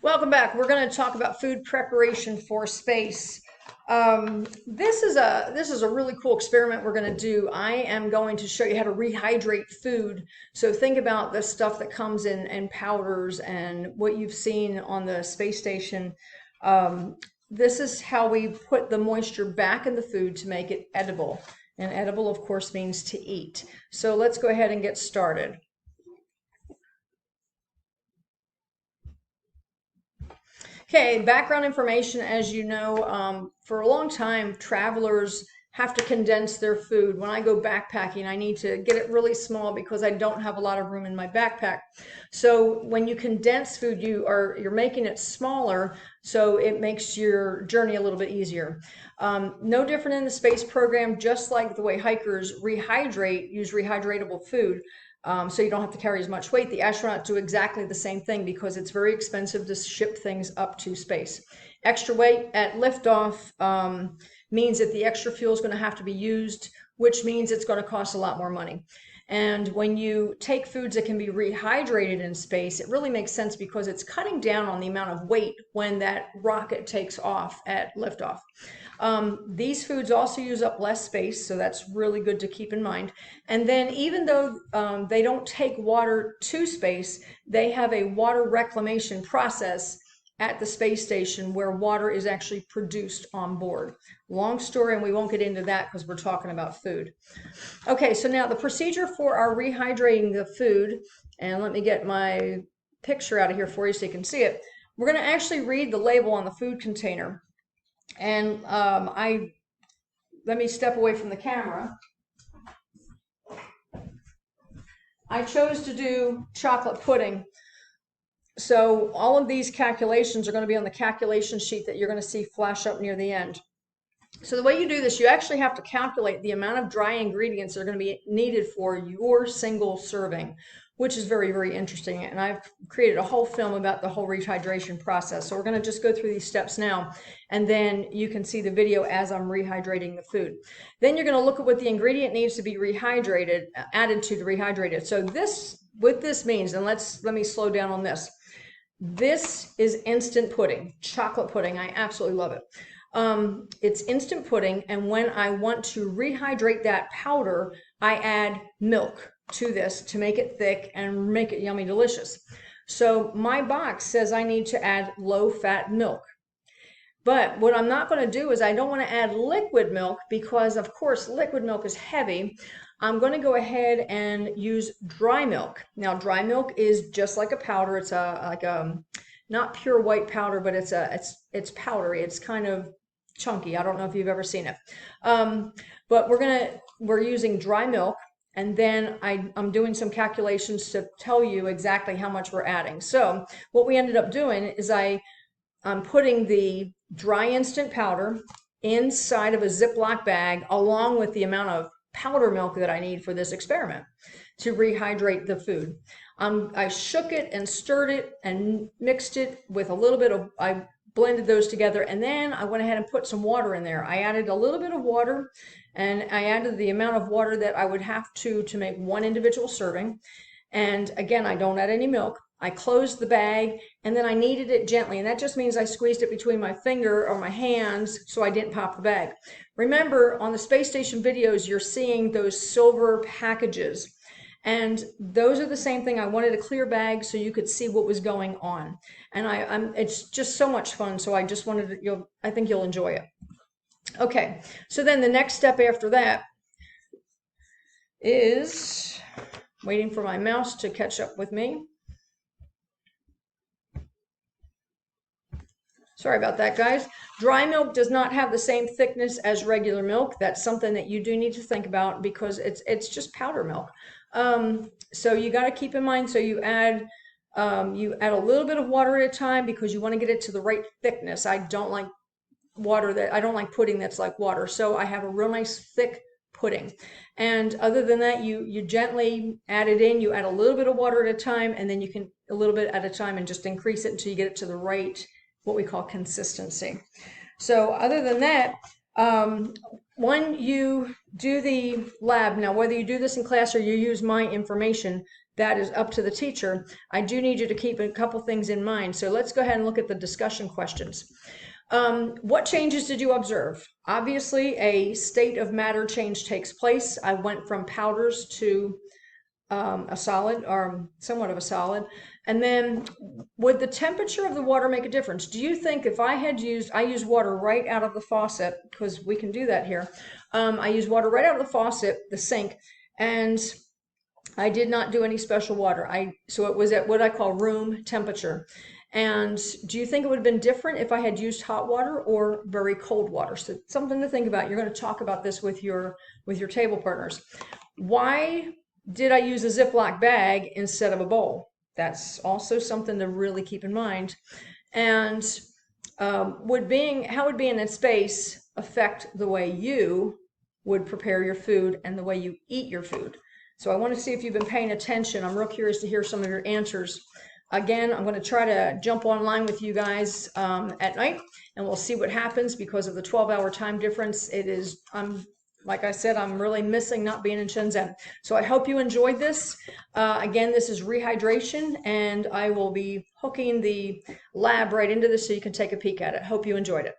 Welcome back. We're going to talk about food preparation for space. This is a really cool experiment we're going to do. I am going to show you how to rehydrate food. So think about the stuff that comes in powders and what you've seen on the space station. This is how we put the moisture back in the food to make it edible. And edible, of course, means to eat. So let's go ahead and get started. Okay, background information. As you know, for a long time, travelers have to condense their food. When I go backpacking, I need to get it really small because I don't have a lot of room in my backpack. So when you condense food, you're making it smaller, so it makes your journey a little bit easier. No different in the space program, just like the way hikers use rehydratable food. So you don't have to carry as much weight. The astronauts do exactly the same thing because it's very expensive to ship things up to space. Extra weight at liftoff means that the extra fuel is going to have to be used, which means it's going to cost a lot more money. And when you take foods that can be rehydrated in space, it really makes sense because it's cutting down on the amount of weight when that rocket takes off at liftoff. These foods also use up less space, so that's really good to keep in mind. And then even though they don't take water to space, they have a water reclamation process at the space station where water is actually produced on board. Long story, and we won't get into that because we're talking about food. Okay, so now the procedure for our rehydrating the food, and let me get my picture out of here for you so you can see it. We're going to actually read the label on the food container. And let me step away from the camera. I chose to do chocolate pudding. So all of these calculations are going to be on the calculation sheet that you're going to see flash up near the end. So the way you do this, you actually have to calculate the amount of dry ingredients that are going to be needed for your single serving, which is very, very interesting. And I've created a whole film about the whole rehydration process. So we're going to just go through these steps now, and then you can see the video as I'm rehydrating the food. Then you're going to look at what the ingredient needs to be rehydrated, added to rehydrate it. So what this means, and let me slow down on this. This is instant pudding, chocolate pudding. I absolutely love it. It's instant pudding, and when I want to rehydrate that powder, I add milk to this to make it thick and make it yummy delicious. So my box says I need to add low-fat milk. But what I'm not going to do is I don't want to add liquid milk because, of course, liquid milk is heavy. I'm going to go ahead and use dry milk. Now, dry milk is just like a powder. It's not pure white powder, but it's powdery. It's kind of chunky. I don't know if you've ever seen it. But we're using dry milk, and then I'm doing some calculations to tell you exactly how much we're adding. So what we ended up doing is I'm putting the dry instant powder inside of a Ziploc bag along with the amount of powder milk that I need for this experiment to rehydrate the food. I shook it and stirred it and mixed it with a little bit of, I blended those together, and then I went ahead and put some water in there. I added a little bit of water, and I added the amount of water that I would have to make one individual serving. And again, I don't add any milk. I closed the bag, and then I kneaded it gently, and that just means I squeezed it between my finger or my hands so I didn't pop the bag. Remember, on the space station videos, you're seeing those silver packages, and those are the same thing. I wanted a clear bag so you could see what was going on, and it's just so much fun. So I just wanted to, I think you'll enjoy it. Okay, so then the next step after that is waiting for my mouse to catch up with me. Sorry about that, guys. Dry milk does not have the same thickness as regular milk. That's something that you do need to think about because it's just powder milk. So you got to keep in mind. So you add a little bit of water at a time because you want to get it to the right thickness. I don't like pudding that's like water. So I have a real nice thick pudding. And other than that, you gently add it in. You add a little bit of water at a time, and then you can a little bit at a time and just increase it until you get it to the right, what we call consistency. So other than that, when you do the lab, now whether you do this in class or you use my information, that is up to the teacher. I do need you to keep a couple things in mind. So let's go ahead and look at the discussion questions. What changes did you observe? Obviously, a state of matter change takes place. I went from powders to a solid, or somewhat of a solid. And then would the temperature of the water make a difference? Do you think if I use water right out of the faucet, because we can do that here. I use water right out of the faucet, the sink, and I did not do any special water. So it was at what I call room temperature. And do you think it would have been different if I had used hot water or very cold water? So something to think about. You're going to talk about this with your table partners. Why did I use a Ziploc bag instead of a bowl? That's also something to really keep in mind. And how would being in that space affect the way you would prepare your food and the way you eat your food? So I want to see if you've been paying attention. I'm real curious to hear some of your answers. Again, I'm going to try to jump online with you guys at night, and we'll see what happens because of the 12-hour time difference. Like I said, I'm really missing not being in Shenzhen. So I hope you enjoyed this. Again, this is rehydration, and I will be hooking the lab right into this so you can take a peek at it. Hope you enjoyed it.